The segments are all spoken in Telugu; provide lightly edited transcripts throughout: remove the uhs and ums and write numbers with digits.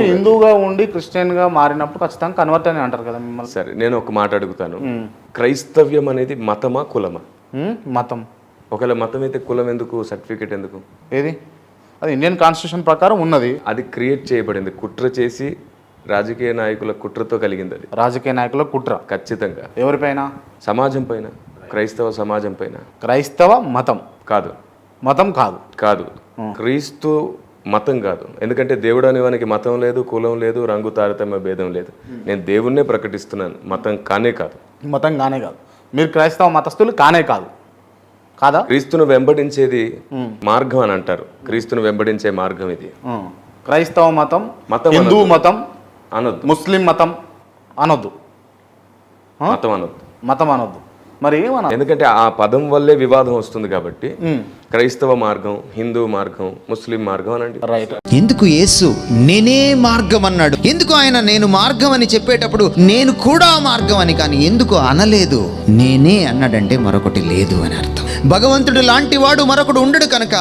హిందువుగా ఉండి క్రిస్టియన్గా మారినప్పుడు ఖచ్చితంగా కన్వర్ట్ అని అంటారు కదా మిమ్మల్ని. సరే, నేను ఒక మాట అడుగుతాను. క్రైస్తవ్యం అనేది మతమా కులమా? మతం. ఒకవేళ మతం అయితే కులం ఎందుకు, సర్టిఫికేట్ ఎందుకు? ఏది? అది ఇండియన్ కాన్స్టిట్యూషన్ ప్రకారం ఉన్నది. అది క్రియేట్ చేయబడింది, కుట్ర చేసి రాజకీయ నాయకుల కుట్రతో కలిగింది. అది రాజకీయ నాయకుల కుట్ర ఖచ్చితంగా. ఎవరిపైన? సమాజం పైన, క్రైస్తవ సమాజం పైన. క్రైస్తవ మతం కాదు, మతం కాదు, కాదు క్రీస్తు మతం కాదు. ఎందుకంటే దేవుడు అనేవానికి మతం లేదు, కులం లేదు, రంగు తారతమ్య భేదం లేదు. నేను దేవుణ్ణే ప్రకటిస్తున్నాను, మతం కానే కాదు. మతం కానే కాదు. మీరు క్రైస్తవ మతస్థులు కానే కాదు, కాదా? క్రీస్తును వెంబడించేది మార్గం అని అంటారు. క్రీస్తును వెంబడించే మార్గం ఇది. క్రైస్తవ మతం, మతం హిందూ మతం అనొద్దు, ముస్లిం మతం అనొద్దు, మతం అనొద్దు, మతం అనొద్దు. మరి ఏమన్నా? ఎందుకంటే ఆ పదం వల్లే వివాదం వస్తుంది కాబట్టి క్రైస్తవ మార్గం, హిందూ మార్గం, ముస్లిం మార్గం అనండి. రైట్. ఎందుకు యేసు నేనే మార్గం అన్నాడు? ఎందుకు ఆయన నేను మార్గం అని చెప్పేటప్పుడు నేను కూడా మార్గం అని కానీ ఎందుకు అనలేదు? నేనే అన్నాడంటే మరొకటి లేదు అని అర్థం. భగవంతుడు లాంటి వాడు మరొకడు ఉండడు కనుక,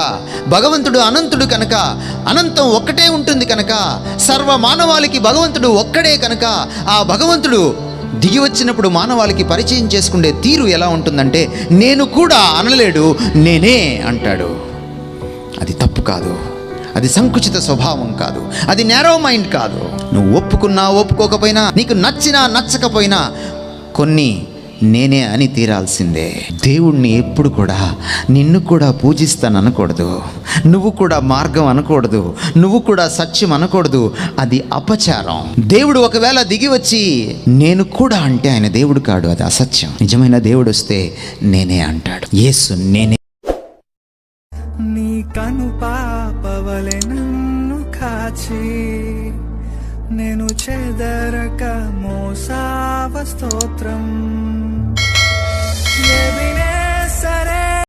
భగవంతుడు అనంతుడు కనుక, అనంతం ఒక్కటే ఉంటుంది కనుక, సర్వ మానవాళికి భగవంతుడు ఒక్కడే కనుక, ఆ భగవంతుడు దిగి వచ్చినప్పుడు మానవాళికి పరిచయం చేసుకునే తీరు ఎలా ఉంటుందంటే నేను కూడా అనలేడు, నేనే అంటాడు. అది తప్పు కాదు, అది సంకుచిత స్వభావం కాదు, అది నేరో మైండ్ కాదు. నువ్వు ఒప్పుకున్నా ఒప్పుకోకపోయినా, నీకు నచ్చినా నచ్చకపోయినా కొన్ని నేనే అని తీరాల్సిందే. దేవుణ్ణి ఎప్పుడు కూడా నిన్ను కూడా పూజిస్తాను అనకూడదు, నువ్వు కూడా మార్గం అనకూడదు, నువ్వు కూడా సత్యం అనకూడదు. అది అపచారం. దేవుడు ఒకవేళ దిగి వచ్చి నేను కూడా అంటే ఆయన దేవుడు కాడు, అది అసత్యం. నిజమైన దేవుడు వస్తే నేనే అంటాడు. యేసు నేనే. నీ కను పాపవలె నన్ను కాచి, నేను చెదరక మోసావ స్తోత్రం.